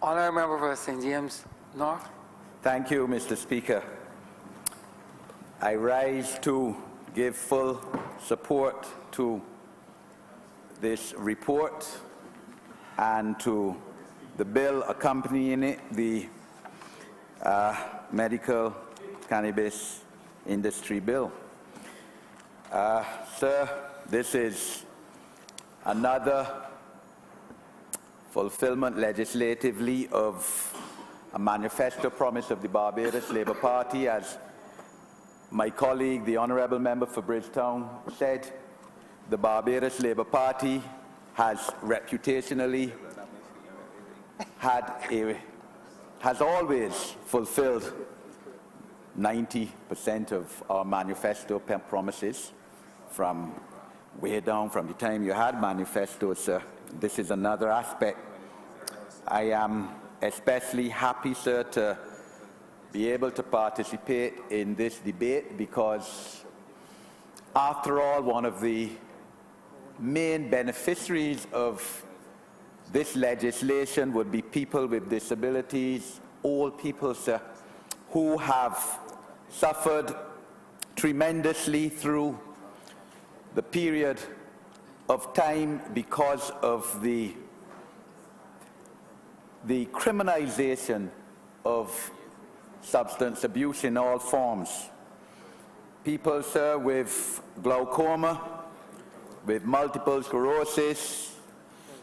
Honourable Member for St. James North. Thank you, Mr. Speaker. I rise to give full support to this report and to the bill accompanying it, the medical cannabis industry bill. Sir, this is another fulfillment legislatively of a manifesto promise of the Barbados Labour Party. As my colleague, the Honourable Member for Bridgetown, said, the Barbados Labour Party has reputationally has always fulfilled 90% of our manifesto promises from way down from the time you had manifestos, sir. This is another aspect. I am especially happy, sir, to be able to participate in this debate because, after all, one of the main beneficiaries of this legislation would be people with disabilities, old people, sir, who have suffered tremendously through the period of time because of the criminalization of substance abuse in all forms. People, sir, with glaucoma, with multiple sclerosis,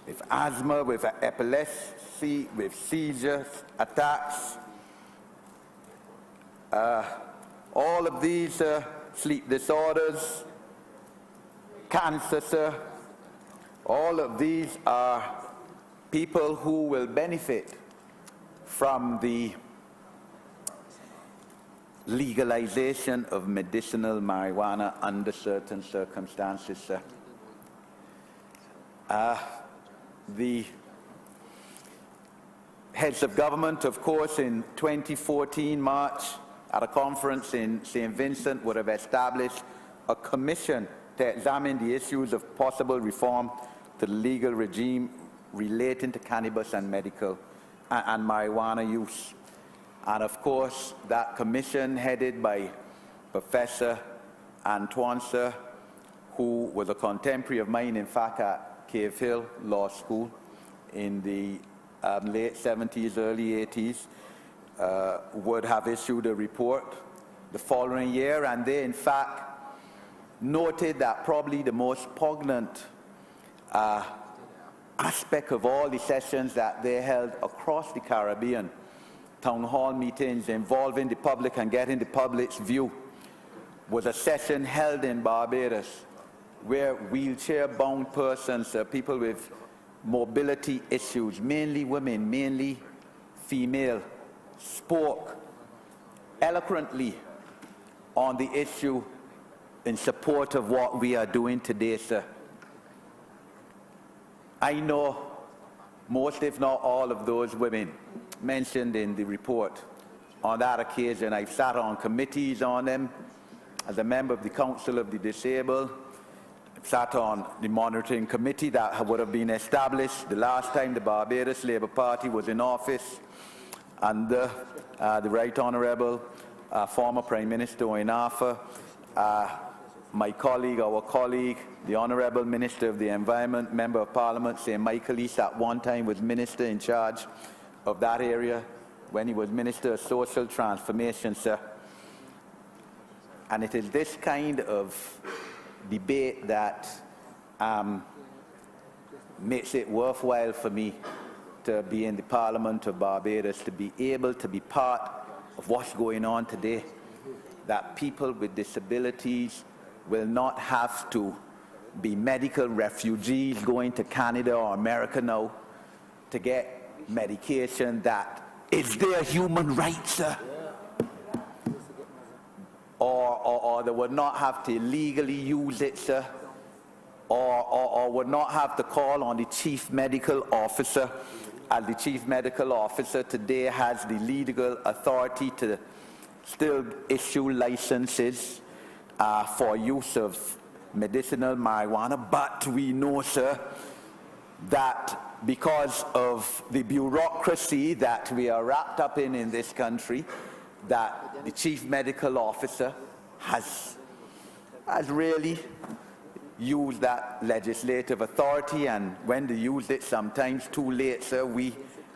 with asthma, with epilepsy, with seizures, attacks, all of these sleep disorders, cancer, sir, all of these are people who will benefit from the legalization of medicinal marijuana under certain circumstances, sir. The heads of government, of course, in 2014 March, at a conference in St. Vincent, would have established a commission to examine the issues of possible reform to the legal regime relating to cannabis and medical and marijuana use. And of course, that commission, headed by Professor Antoine, sir, who was a contemporary of mine, in fact, at Cave Hill Law School in the late 70s, early 80s, would have issued a report the following year, and they, in fact, noted that probably the most poignant aspect of all the sessions that they held across the Caribbean, town hall meetings involving the public and getting the public's view, was a session held in Barbados where wheelchair-bound persons, people with mobility issues, mainly women, mainly female, spoke eloquently on the issue in support of what we are doing today, sir. I know most, if not all, of those women mentioned in the report. On that occasion, I've sat on committees on them as a member of the Council of the Disabled. I've sat on the monitoring committee that would have been established the last time the Barbados Labour Party was in office under the Right Honourable former Prime Minister Oinafa. My colleague, our colleague, the Honourable Minister of the Environment, Member of Parliament, St. Michael East, at one time was Minister in charge of that area when he was Minister of Social Transformation, sir. And it is this kind of debate that makes it worthwhile for me to be in the Parliament of Barbados, to be able to be part of what's going on today, that people with disabilities will not have to be medical refugees going to Canada or America now to get medication that is their human right, sir. Or they would not have to illegally use it, sir. Or would not have to call on the chief medical officer, as the chief medical officer today has the legal authority to still issue licenses for use of medicinal marijuana. But we know, sir, that because of the bureaucracy that we are wrapped up in this country, that the chief medical officer has really used that legislative authority, and when they used it, sometimes too late, sir. We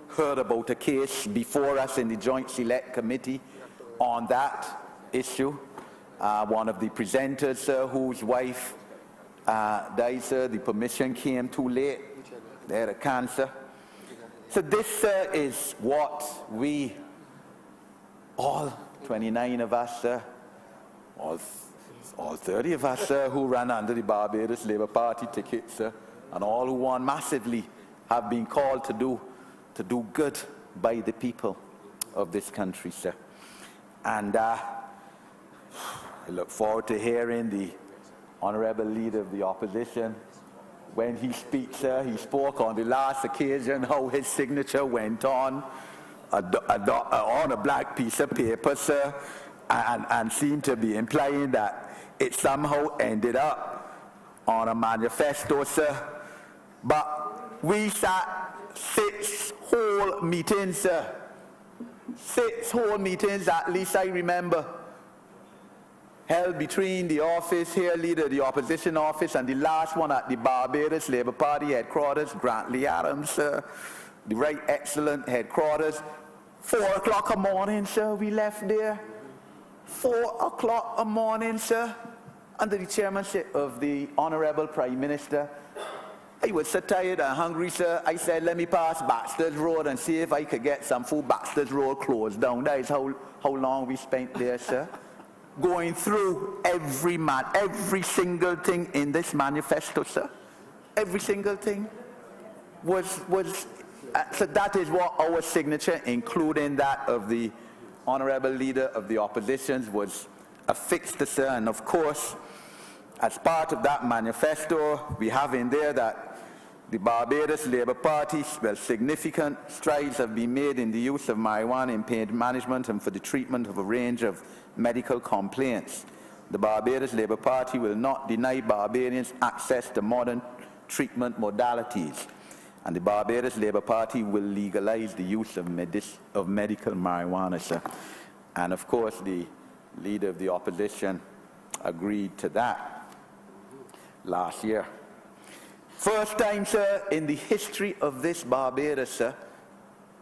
heard about a case before us in the Joint Select Committee on that issue. One of the presenters, sir, whose wife died, sir, the permission came too late. They had a cancer. So this, sir, is what we, all 29 of us, sir, all 30 of us, sir, who ran under the Barbados Labour Party ticket, sir, and all who won massively, have been called to do good by the people of this country, sir. And I look forward to hearing the Honourable Leader of the Opposition. When he speaks, sir, he spoke on the last occasion how his signature went on a black piece of paper, sir, and seemed to be implying that it somehow ended up on a manifesto, sir. But we sat 6 whole meetings, sir. 6 whole meetings, at least I remember, held between the office here, leader of the opposition office, and the last one at the Barbados Labour Party headquarters, Grantley Adams, sir, the right excellent headquarters. 4 o'clock a morning, sir, we left there. 4 o'clock a morning, sir, under the chairmanship of the Honourable Prime Minister. I was so tired and hungry, sir. I said, let me pass Baxter's Road and see if I could get some food. Baxter's Road closed down. That is how long we spent there, sir. Going through every single thing in this manifesto, sir. Every single thing was so that is what our signature, including that of the Honourable Leader of the Opposition, was affixed, sir. And of course, as part of that manifesto, we have in there that the Barbados Labour Party, well, significant strides have been made in the use of marijuana in pain management and for the treatment of a range of medical complaints. The Barbados Labour Party will not deny Barbadians access to modern treatment modalities, and the Barbados Labour Party will legalize the use of medical marijuana, sir. And of course, the Leader of the Opposition agreed to that last year. First time, sir, in the history of this Barbados, sir,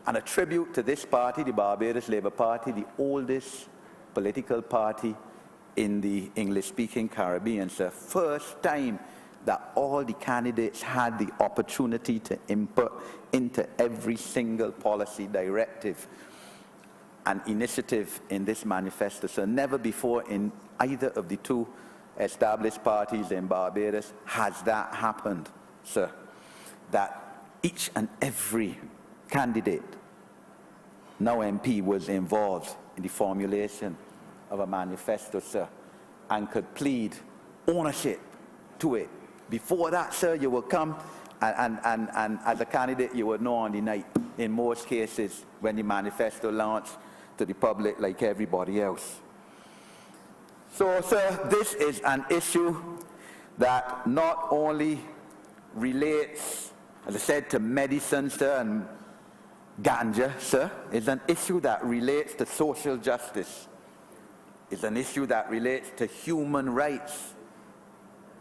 and a tribute to this party, the Barbados Labour Party, the oldest political party in the English-speaking Caribbean, sir. First time that all the candidates had the opportunity to input into every single policy directive and initiative in this manifesto, sir. Never before in either of the 2 established parties in Barbados has that happened, sir. That each and every candidate, now MP, was involved in the formulation of a manifesto, sir, and could plead ownership to it. Before that, sir, you would come and as a candidate, you would know on the night, in most cases, when the manifesto launched to the public like everybody else. So, sir, this is an issue that not only relates, as I said, to medicine, sir, and ganja, sir. It's an issue that relates to social justice. It's an issue that relates to human rights.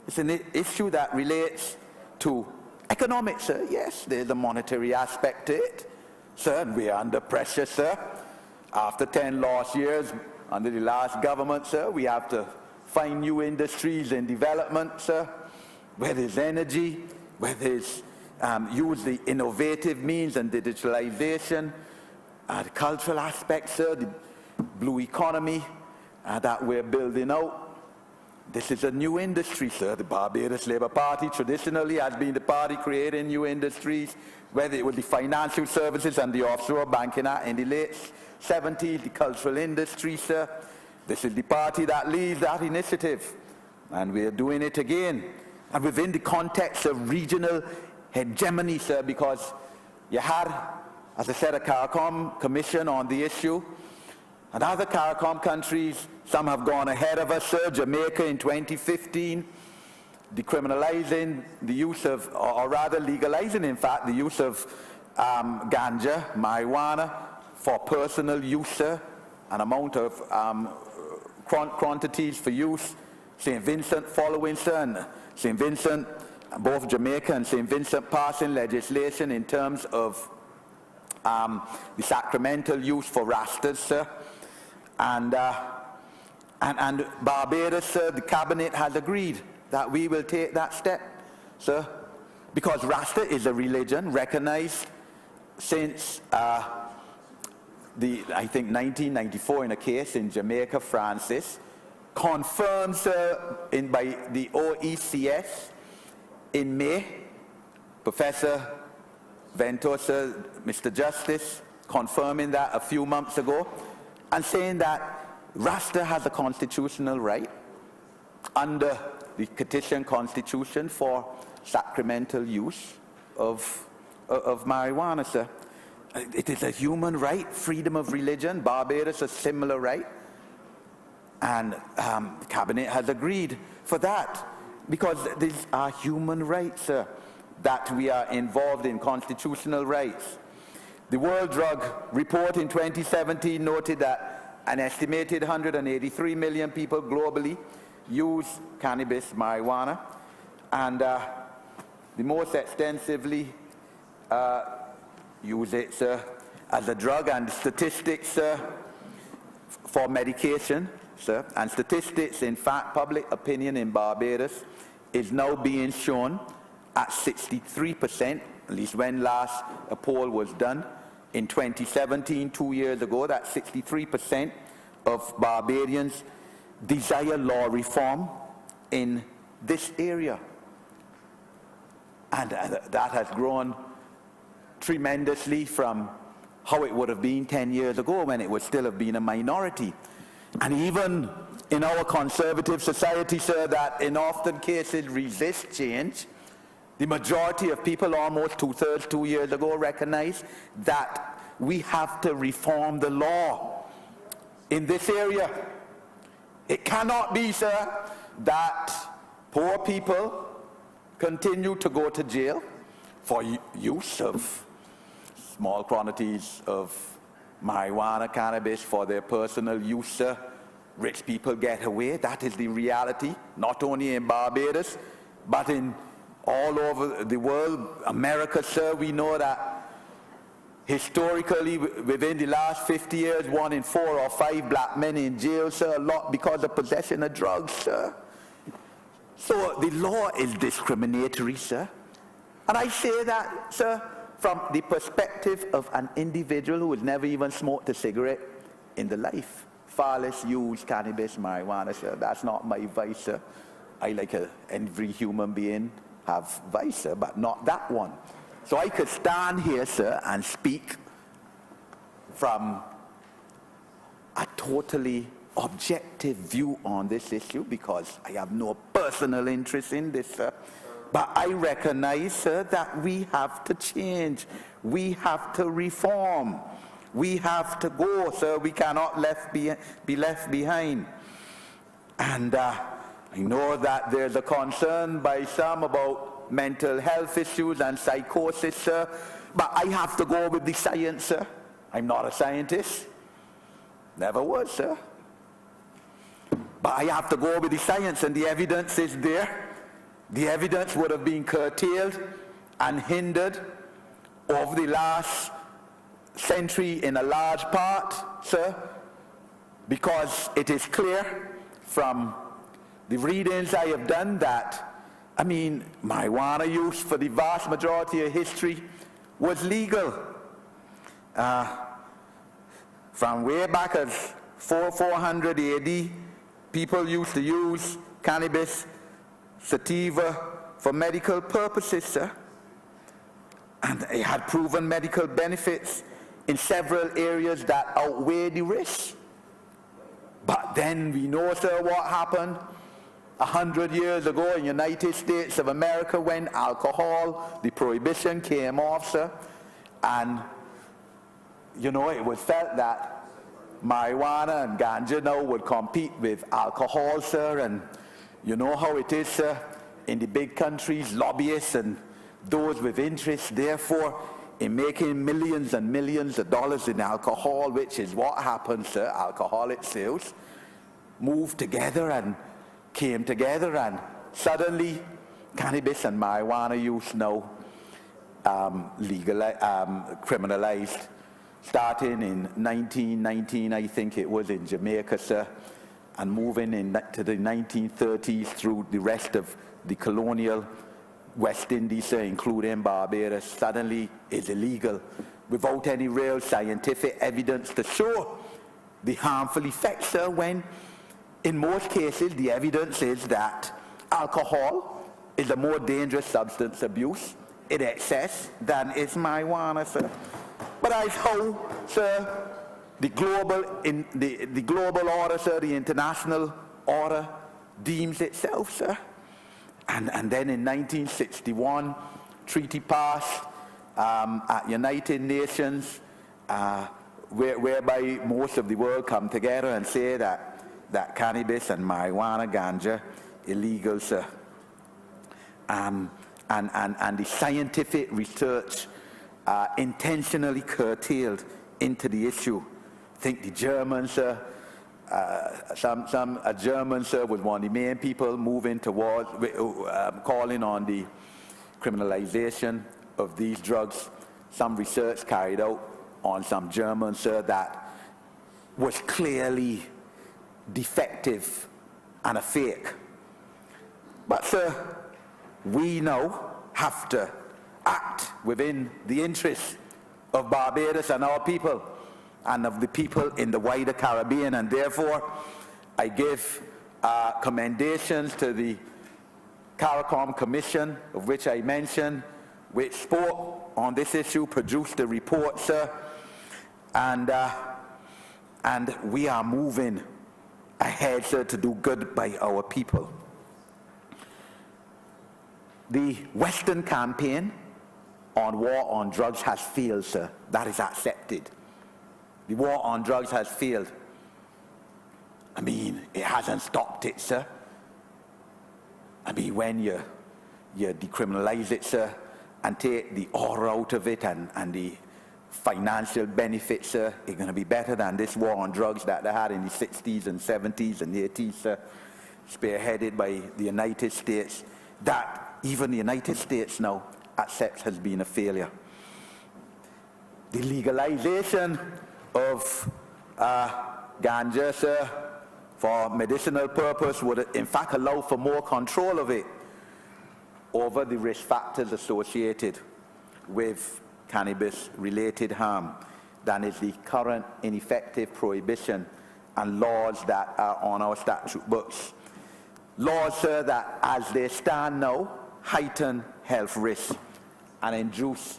It's an issue that relates to economics, sir. Yes, there's a monetary aspect to it, sir, and we are under pressure, sir. After 10 lost years under the last government, sir, we have to find new industries in development, sir, where there's energy, where there's use the innovative means and digitalization, the cultural aspects, sir, the blue economy that we're building out. This is a new industry, sir. The Barbados Labour Party traditionally has been the party creating new industries, whether it was the financial services and the offshore banking in the late 70s, the cultural industry, sir. This is the party that leads that initiative, and we're doing it again. And within the context of regional hegemony, sir, because you had, as I said, a CARICOM commission on the issue, and other CARICOM countries, some have gone ahead of us, sir. Jamaica in 2015 decriminalizing the use of, or rather legalizing, in fact, the use of ganja, marijuana, for personal use, an amount of quantities for use. St. Vincent following, and St. Vincent, both Jamaica and St. Vincent passing legislation in terms of the sacramental use for Rastas, and Barbados, the cabinet has agreed that we will take that step, sir, because Rasta is a religion recognized since I think 1994 in a case in Jamaica, Francis, confirmed by the OECS in May. Professor Ventosa, Mr. Justice, confirming that a few months ago, and saying that Rasta has a constitutional right under the Petition Constitution for sacramental use of marijuana, sir. It is a human right, freedom of religion. Barbados, a similar right. And the cabinet has agreed for that because these are human rights, sir, that we are involved in, constitutional rights. The World Drug Report in 2017 noted that an estimated 183 million people globally use cannabis, marijuana, and the most extensively use it, sir, as a drug, and statistics for medication, sir, and statistics, in fact, public opinion in Barbados is now being shown at 63%, at least when last a poll was done in 2017, 2 years ago, that 63% of Barbadians desire law reform in this area. And that has grown tremendously from how it would have been 10 years ago when it would still have been a minority. And even in our conservative society, sir, that in often cases resist change, the majority of people, almost 2/3, 2 years ago, recognized that we have to reform the law in this area. It cannot be, sir, that poor people continue to go to jail for use of small quantities of marijuana, cannabis for their personal use, sir. Rich people get away. That is the reality, not only in Barbados, but in all over the world. America, sir, we know that historically, within the last 50 years, 1 in 4 or 5 black men in jail, sir, a lot because of possession of drugs, sir. So the law is discriminatory, sir. And I say that, sir, from the perspective of an individual who has never even smoked a cigarette in the life. Far less use cannabis, marijuana, sir. That's not my vice, sir. I, like every human being, have vice, sir, but not that one. So I could stand here, sir, and speak from a totally objective view on this issue because I have no personal interest in this, sir. But I recognize, sir, that we have to change. We have to reform. We have to go, sir. We cannot be left behind. And I know that there's a concern by some about mental health issues and psychosis, sir. But I have to go with the science, sir. I'm not a scientist. Never was, sir. But I have to go with the science, and the evidence is there. The evidence would have been curtailed and hindered over the last century in a large part, sir, because it is clear from the readings I have done that, marijuana use for the vast majority of history was legal. From way back as 400 AD, people used to use cannabis, sativa for medical purposes, sir. And it had proven medical benefits in several areas that outweigh the risks. But then we know, sir, what happened 100 years ago in the United States of America when alcohol, the prohibition came off, sir. And, it was felt that marijuana and ganja now would compete with alcohol, sir. And you know how it is, sir. in the big countries, lobbyists and those with interest, therefore, in making millions and millions of dollars in alcohol, which is what happens, sir, alcoholic sales, moved together and came together, and suddenly cannabis and marijuana use now criminalized, starting in 1919, I think it was, in Jamaica, sir, and moving to the 1930s through the rest of the colonial West Indies, sir, including Barbados, suddenly is illegal without any real scientific evidence to show the harmful effects, sir, when in most cases the evidence is that alcohol is a more dangerous substance abuse in excess than is marijuana, sir. But as how, sir, the global order, sir, the international order deems itself, sir. And then in 1961, treaty passed at United Nations, whereby most of the world come together and say that cannabis and marijuana, ganja, illegal, sir. And the scientific research intentionally curtailed into the issue. I think the Germans, a German, sir, was one of the main people moving towards calling on the criminalization of these drugs. Some research carried out on some Germans, sir, that was clearly defective and a fake. But, sir, we now have to act within the interests of Barbados and our people and of the people in the wider Caribbean, and therefore I give commendations to the CARICOM Commission, of which I mentioned, which spoke on this issue, produced a report, sir, and we are moving ahead, sir, to do good by our people. The Western campaign on war on drugs has failed, sir. That is accepted. The war on drugs has failed. I mean, it hasn't stopped it, sir. I mean, when you decriminalize it, sir, and take the aura out of it and the financial benefits, sir, it's going to be better than this war on drugs that they had in the 60s and 70s and 80s, sir, spearheaded by the United States, that even the United States now accepts has been a failure. The legalization of ganja, sir, for medicinal purpose would in fact allow for more control of it over the risk factors associated with cannabis-related harm than is the current ineffective prohibition and laws that are on our statute books. Laws, sir, that as they stand now heighten health risks and induce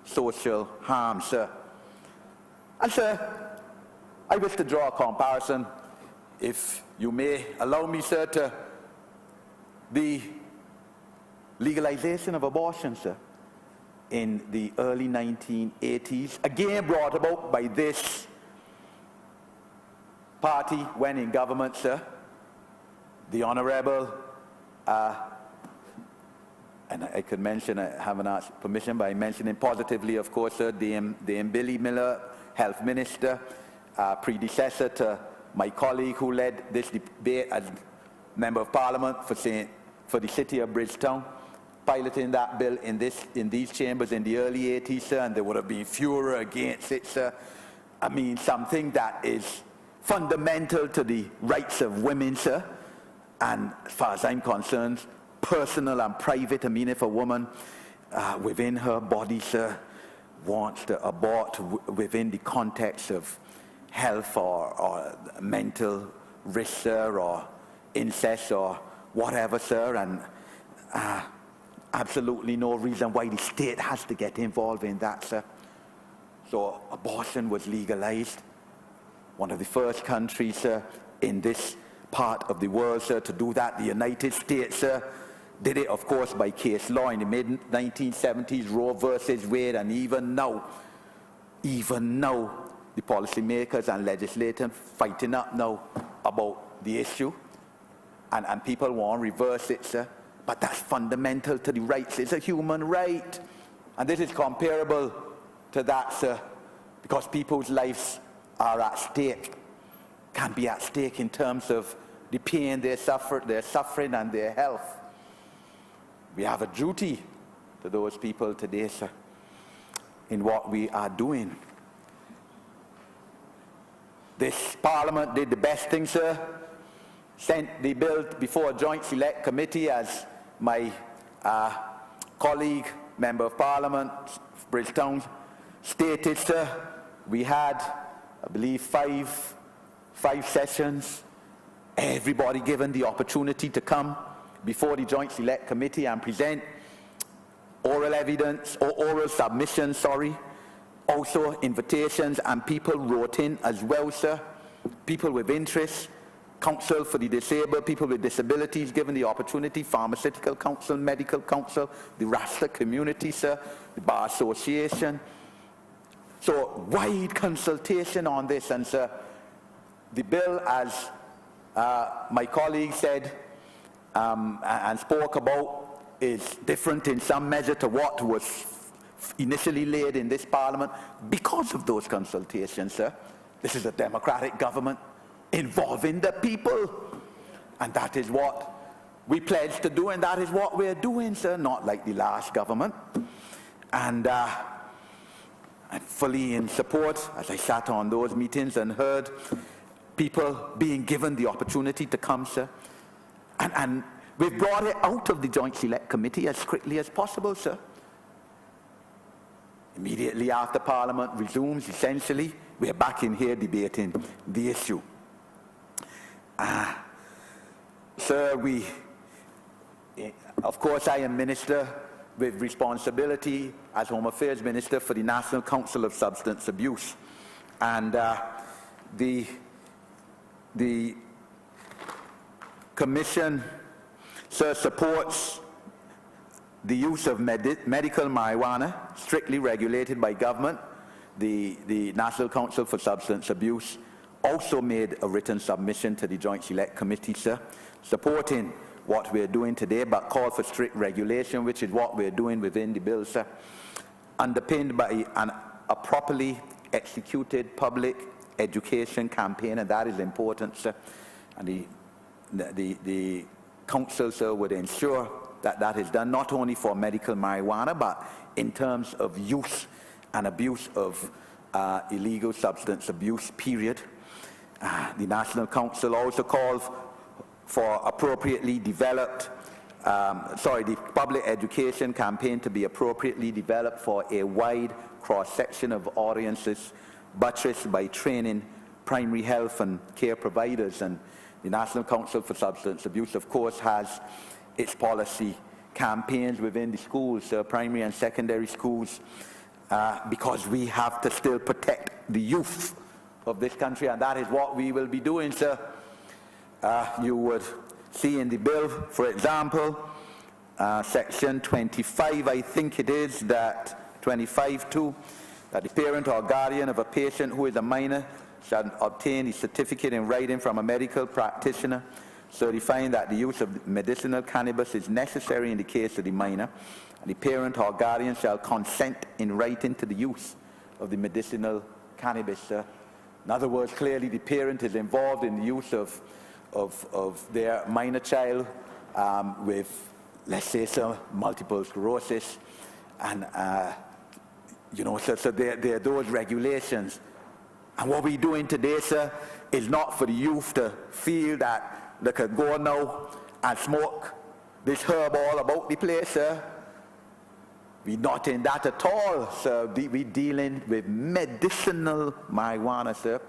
social harm, sir. And, sir, I wish to draw a comparison, if you may allow me, sir, to the legalization of abortion, sir, in the early 1980s, again brought about by this party when in government, sir, the Honourable, and I could mention, I haven't asked permission, but I mentioning positively, of course, sir, Dame Billy Miller, Health Minister, predecessor to my colleague who led this debate as Member of Parliament for the city of Bridgetown, piloting that bill in these chambers in the early 80s, sir, and there would have been furor against it, sir. I mean, something that is fundamental to the rights of women, sir, and as far as I'm concerned, personal and private. I mean, if a woman within her body, sir, wants to abort within the context of health or mental risk, sir, or incest or whatever, sir, and absolutely no reason why the state has to get involved in that, sir. So abortion was legalized. One of the first countries, sir, in this part of the world, sir, to do that. The United States, sir, did it, of course, by case law in the mid-1970s, Roe versus Wade, and even now, the policymakers and legislators fighting up now about the issue, and people want to reverse it, sir. but that's fundamental to the rights. It's a human right. And this is comparable to that, sir, because people's lives are at stake, can be at stake in terms of the pain they're suffering and their health. We have a duty to those people today, sir, in what we are doing. This Parliament did the best thing, sir. Sent the bill before a joint select committee, as my colleague, Member of Parliament, Bridgetown, stated, sir. We had, I believe, five sessions. Everybody given the opportunity to come before the joint select committee and present oral evidence, or oral submissions, sorry. Also invitations, and people wrote in as well, sir. People with interest. Council for the Disabled, people with disabilities given the opportunity, Pharmaceutical Council, Medical Council, the Rasta community, sir, the Bar Association. So wide consultation on this, and sir, the bill, as my colleague said and spoke about, is different in some measure to what was initially laid in this Parliament because of those consultations, sir. This is a democratic government involving the people, and that is what we pledged to do, and that is what we're doing, sir, not like the last government. And I'm fully in support, as I sat on those meetings and heard people being given the opportunity to come, sir, and we've brought it out of the Joint Select Committee as quickly as possible, sir. Immediately after Parliament resumes, essentially, we're back in here debating the issue. Sir, of course, I am Minister with responsibility as Home Affairs Minister for the National Council of Substance Abuse. And the Commission, sir, supports the use of medical marijuana, strictly regulated by government. The National Council for Substance Abuse also made a written submission to the Joint Select Committee, sir, supporting what we're doing today, but called for strict regulation, which is what we're doing within the bill, sir, underpinned by a properly executed public education campaign, and that is important, sir. And the council, sir, would ensure that that is done not only for medical marijuana, but in terms of use and abuse of illegal substance abuse, period. The National Council also called for appropriately developed, the public education campaign to be appropriately developed for a wide cross-section of audiences, buttressed by training primary health and care providers. And the National Council for Substance Abuse, of course, has its policy campaigns within the schools, primary and secondary schools, because we have to still protect the youth of this country, and that is what we will be doing, sir. You would see in the bill, for example, section 25, I think it is, that 25(2), that the parent or guardian of a patient who is a minor shall obtain a certificate in writing from a medical practitioner certifying that the use of medicinal cannabis is necessary in the case of the minor. The parent or guardian shall consent in writing to the use of the medicinal cannabis, sir. In other words, clearly the parent is involved in the use of their minor child with, let's say, some multiple sclerosis, and so there are those regulations. And what we're doing today, sir, is not for the youth to feel that they can go now and smoke this herb all about the place, sir. We're not in that at all, sir. We're dealing with medicinal marijuana, sir.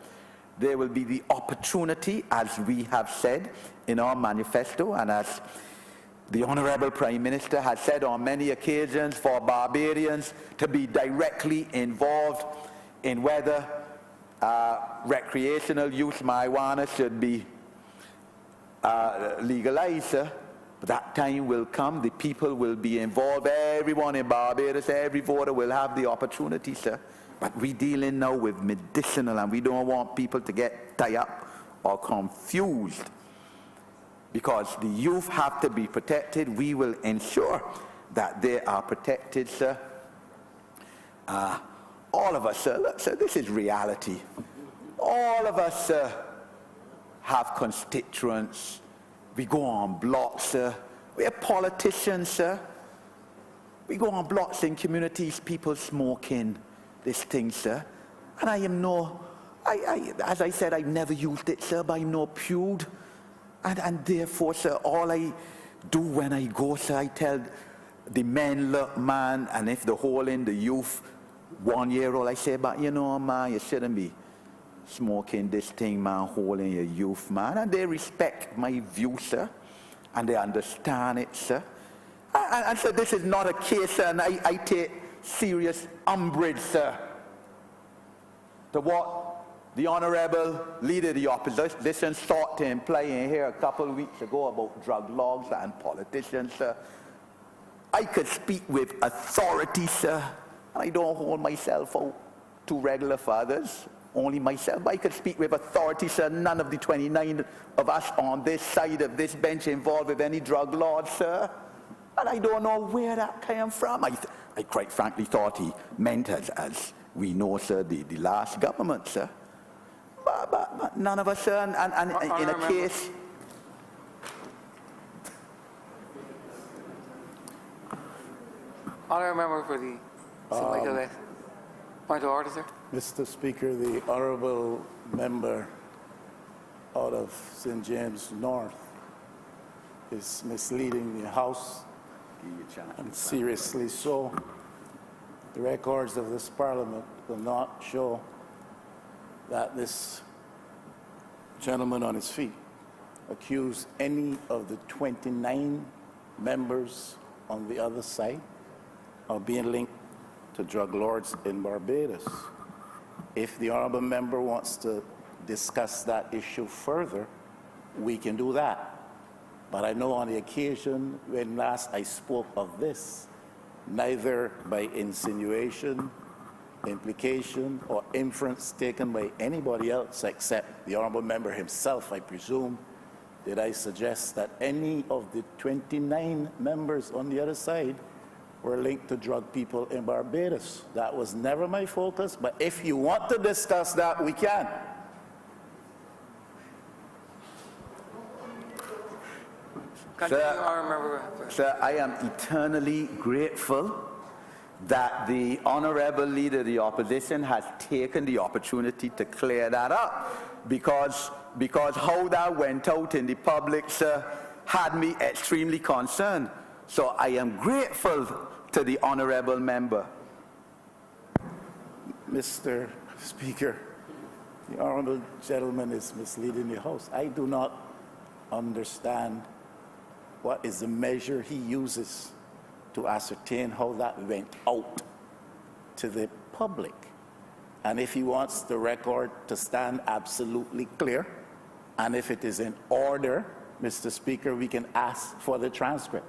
There will be the opportunity, as we have said in our manifesto, and as the Honourable Prime Minister has said on many occasions, for Barbadians to be directly involved in whether recreational use marijuana should be legalized, sir. That time will come, the people will be involved, everyone in Barbados, every voter will have the opportunity, sir. But we're dealing now with medicinal, and we don't want people to get tied up or confused because the youth have to be protected. We will ensure that they are protected, sir. All of us, sir, look, sir, this is reality. All of us, sir, have constituents. We go on blocks, sir. We're politicians, sir. We go on blocks in communities, people smoking this thing, sir. And I am as I said, I've never used it, sir, but I'm no prude. And therefore, sir, all I do when I go, sir, I tell the men, look, man, and if the whole in the youth, 1 year old, I say, but you know, man, you shouldn't be smoking this thing, man, holding your youth, man. And they respect my view, sir, and they understand it, sir. And so this is not a case, sir, and I take serious umbrage, sir, to what the Honourable Leader of the Opposition sought to imply in here a couple of weeks ago about drug laws and politicians, sir. I could speak with authority, sir. I don't hold myself out to regular fathers, only myself, but I could speak with authority, sir. None of the 29 of us on this side of this bench involved with any drug laws, sir. And I don't know where that came from. I quite frankly thought he meant as we know, sir, the last government, sir. But none of us, sir, and in a case... Honourable member for the point of order, sir. Mr. Speaker, the honourable member out of St. James North is misleading the House, and seriously so. The records of this Parliament will not show that this gentleman on his feet accused any of the 29 members on the other side of being linked to drug lords in Barbados. If the honourable member wants to discuss that issue further, we can do that. But I know on the occasion when last I spoke of this, neither by insinuation, implication, or inference taken by anybody else except the honourable member himself, I presume, did I suggest that any of the 29 members on the other side were linked to drug people in Barbados. That was never my focus, but if you want to discuss that, we can. Sir, I am eternally grateful that the Honourable Leader of the Opposition has taken the opportunity to clear that up, because how that went out in the public, sir, had me extremely concerned. So I am grateful to the honourable member. Mr. Speaker, the honourable gentleman is misleading the House. I do not understand what is the measure he uses to ascertain how that went out to the public. And if he wants the record to stand absolutely clear, and if it is in order, Mr. Speaker, we can ask for the transcript.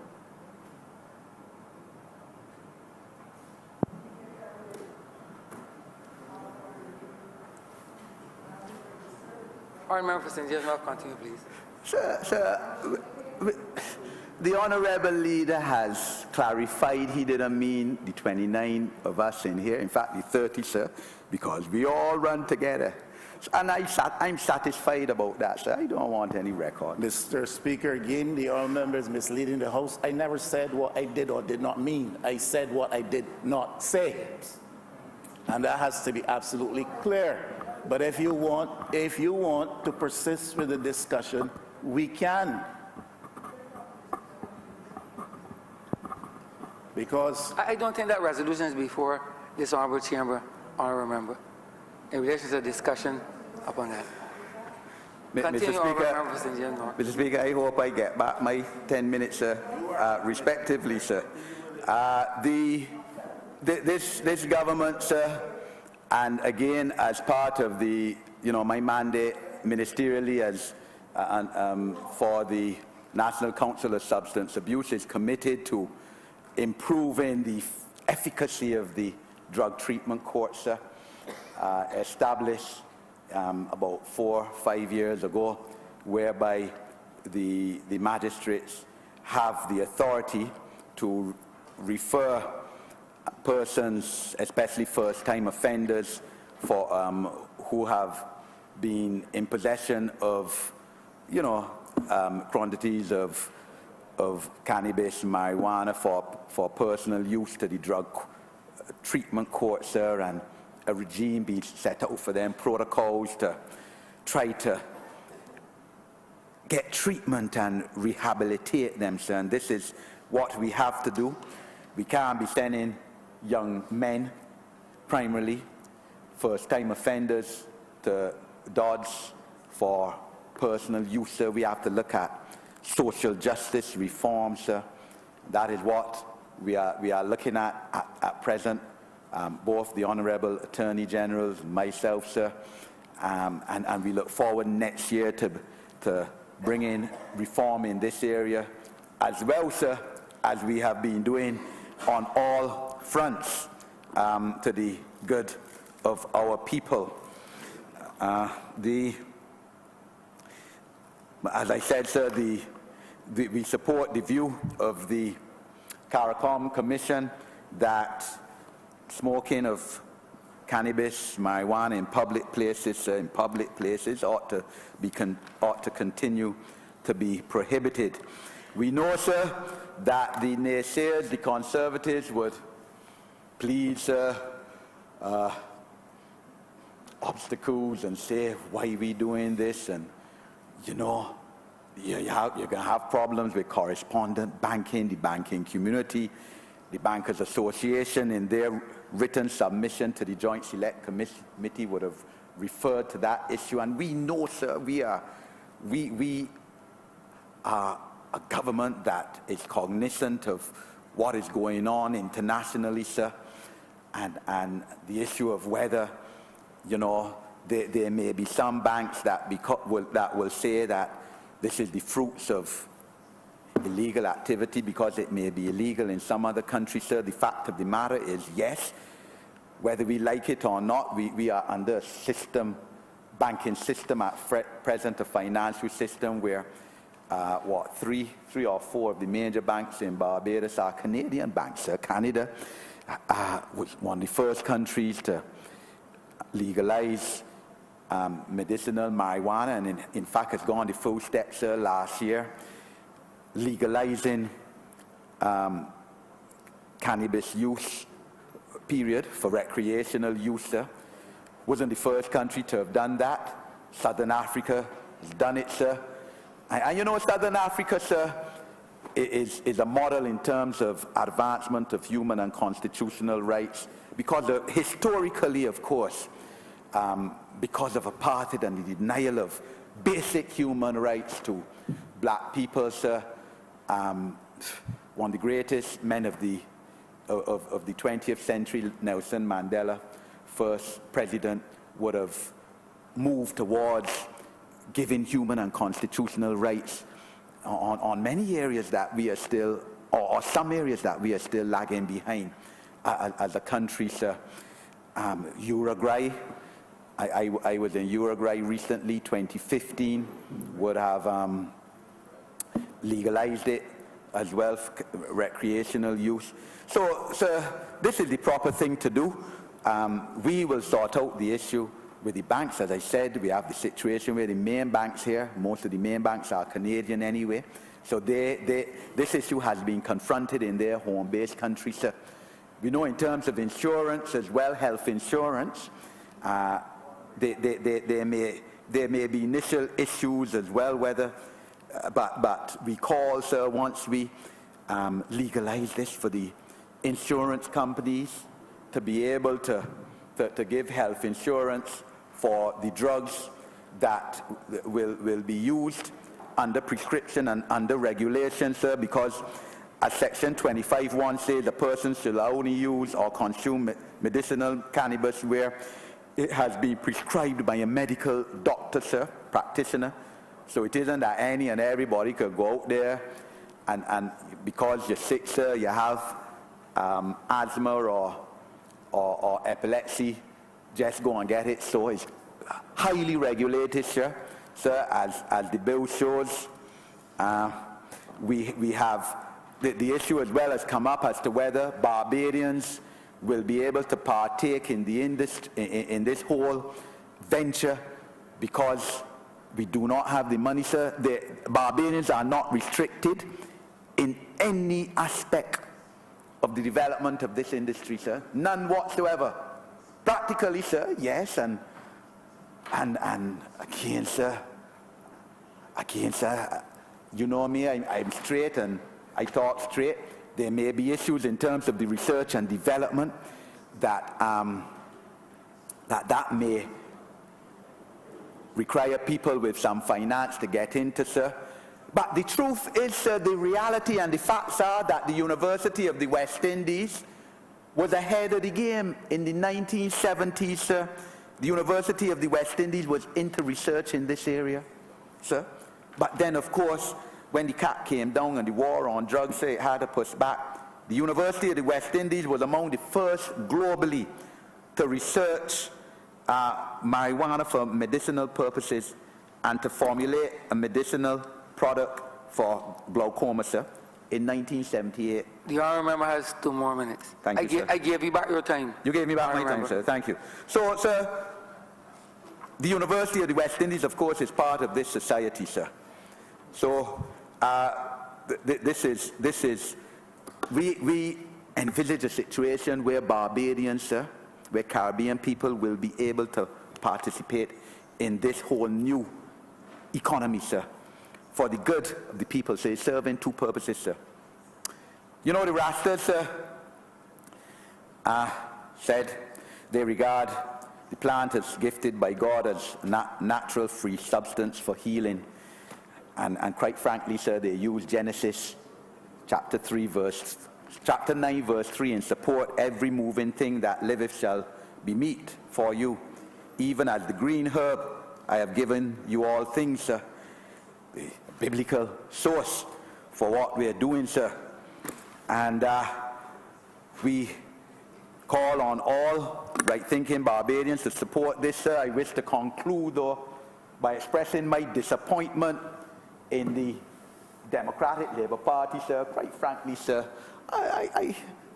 Honourable member for St. James North, continue, please. Sir, the Honourable Leader has clarified he didn't mean the 29 of us in here, in fact the 30, sir, because we all run together. And I'm satisfied about that, sir. I don't want any record. Mr. Speaker, again, the honourable member is misleading the House. I never said what I did or did not mean. I said what I did not say. And that has to be absolutely clear. But if you want to persist with the discussion, we can. Because I don't think that resolution is before this honourable chamber, honourable member, in relation to the discussion upon that. Continue, honourable member for St. James North. Mr. Speaker, I hope I get back my 10 minutes, sir, respectively, sir. This government, sir, and again, as part of the, my mandate ministerially as for the National Council of Substance Abuse, is committed to improving the efficacy of the drug treatment court, sir, established about 4 or 5 years ago, whereby the magistrates have the authority to refer persons, especially first-time offenders, for who have been in possession of, quantities of cannabis, marijuana for personal use to the drug treatment court, sir, and a regime be set out for them, protocols to try to get treatment and rehabilitate them, sir. And this is what we have to do. We can't be sending young men, primarily first-time offenders, to Dodds for personal use, sir. We have to look at social justice reform, sir. That is what we are looking at present. Both the Honourable Attorney General, myself, sir, and we look forward next year to bringing reform in this area as well, sir, as we have been doing on all fronts to the good of our people. As I said, sir, we support the view of the CARICOM Commission that smoking of cannabis, marijuana in public places, ought to continue to be prohibited. We know, sir, that the naysayers, the Conservatives, would plead, sir, obstacles and say, why are we doing this? And, you're going to have problems with correspondent banking, the banking community. The Bankers Association, in their written submission to the Joint Select Committee, would have referred to that issue. And we know, sir, we are a government that is cognizant of what is going on internationally, sir, and the issue of whether, there may be some banks that will say that this is the fruits of illegal activity because it may be illegal in some other countries, sir. The fact of the matter is, yes, whether we like it or not, we are under a banking system at present, a financial system where, three or four of the major banks in Barbados are Canadian banks, sir. Canada was one of the first countries to legalize medicinal marijuana, and in fact has gone the full steps, sir, last year, legalizing cannabis use, period, for recreational use, sir. Wasn't the first country to have done that. Southern Africa has done it, sir. And Southern Africa, sir, is a model in terms of advancement of human and constitutional rights, because historically, of course, because of apartheid and the denial of basic human rights to black people, sir, one of the greatest men of the 20th century, Nelson Mandela, first president, would have moved towards giving human and constitutional rights on many areas that we are still, or some areas that we are still lagging behind as a country, sir. Uruguay, I was in Uruguay recently, 2015, would have legalized it as well for recreational use. So, sir, this is the proper thing to do. We will sort out the issue with the banks. As I said, we have the situation where the main banks here, most of the main banks are Canadian anyway, so this issue has been confronted in their home-based country, sir. We know in terms of insurance as well, health insurance, there may be initial issues as well, whether, but we call, sir, once we legalize this, for the insurance companies to be able to give health insurance for the drugs that will be used under prescription and under regulation, sir, because as Section 25(1) says, a person shall only use or consume medicinal cannabis where it has been prescribed by a medical doctor, sir, practitioner. So it isn't that any and everybody could go out there and because you're sick, sir, you have asthma or epilepsy, just go and get it. So it's highly regulated, sir, as the bill shows. We have the issue as well has come up as to whether Barbadians will be able to partake in in this whole venture, because we do not have the money, sir. The Barbadians are not restricted in any aspect of the development of this industry, sir. None whatsoever. Practically, sir, yes, and again, sir, you know me, I'm straight and I talk straight. There may be issues in terms of the research and development that that may require people with some finance to get into, sir. But the truth is, sir, the reality and the facts are that the University of the West Indies was ahead of the game in the 1970s, sir. The University of the West Indies was into research in this area, sir. But then, of course, when the cap came down and the war on drugs, sir, it had to push back. The University of the West Indies was among the first globally to research marijuana for medicinal purposes and to formulate a medicinal product for glaucoma, sir, in 1978. The honourable member has 2 more minutes. Thank you, sir. I gave you back your time. You gave me back my time, sir. Thank you. So, sir, the University of the West Indies, of course, is part of this society, sir. So, we envisage a situation where Barbadians, sir, where Caribbean people will be able to participate in this whole new economy, sir, for the good of the people, sir, serving 2 purposes, sir. You know, the Rastas, sir, said they regard the plant as gifted by God as natural free substance for healing. And quite frankly, sir, they use Genesis chapter 9, verse 3, and support every moving thing that liveth shall be meat for you. Even as the green herb, I have given you all things, sir. The biblical source for what we are doing, sir. And we call on all right-thinking Barbadians to support this, sir. I wish to conclude, though, by expressing my disappointment in the Democratic Labour Party, sir. Quite frankly, sir,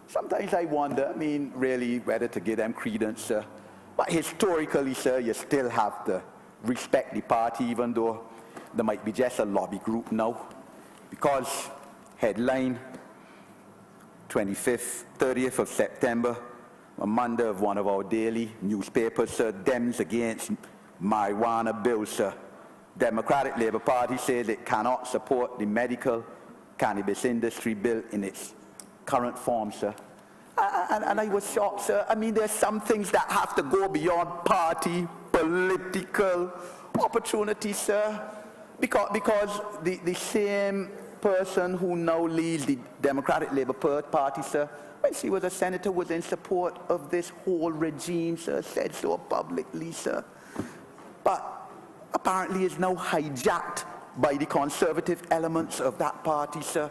sometimes I wonder, really, whether to give them credence, sir. But historically, sir, you still have to respect the party, even though there might be just a lobby group now. Because headline, 30th of September, a Monday of one of our daily newspapers, sir, Dems against marijuana bill, sir. Democratic Labour Party says it cannot support the medical cannabis industry bill in its current form, sir. And I was shocked, sir. There's some things that have to go beyond party, political opportunities, sir. Because the same person who now leads the Democratic Labour Party, sir, when she was a senator, was in support of this whole regime, sir, said so publicly, sir. But apparently is now hijacked by the conservative elements of that party, sir.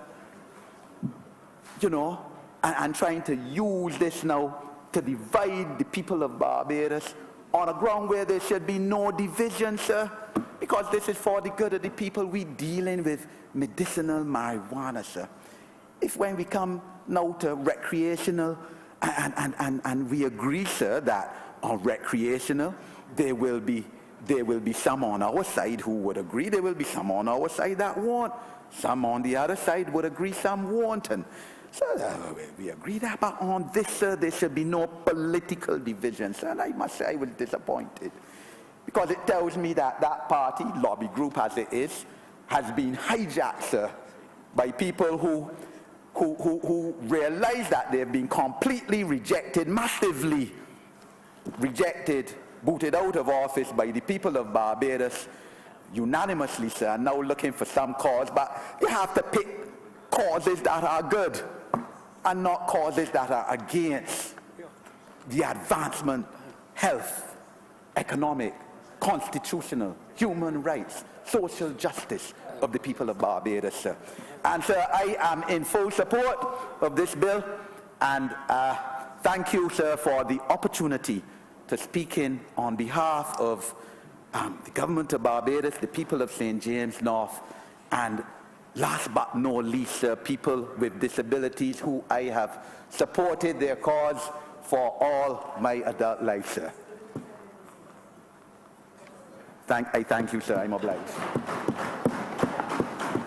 You know, and trying to use this now to divide the people of Barbados on a ground where there should be no division, sir. Because this is for the good of the people. We dealing with medicinal marijuana, sir. If when we come now to recreational, and we agree, sir, that on recreational, there will be some on our side who would agree. There will be some on our side that won't. Some on the other side would agree, some won't. And so we agree that, but on this, sir, there should be no political divisions. And I must say I was disappointed, because it tells me that that party, lobby group as it is, has been hijacked, sir, by people who realize that they've been completely rejected, massively rejected, booted out of office by the people of Barbados unanimously, sir, and now looking for some cause. But you have to pick causes that are good and not causes that are against the advancement, health, economic, constitutional, human rights, social justice of the people of Barbados, sir. And sir, I am in full support of this bill, and thank you, sir, for the opportunity to speak in on behalf of the government of Barbados, the people of St. James North, and last but not least, sir, people with disabilities who I have supported their cause for all my adult life, sir. I thank you, sir. I'm obliged.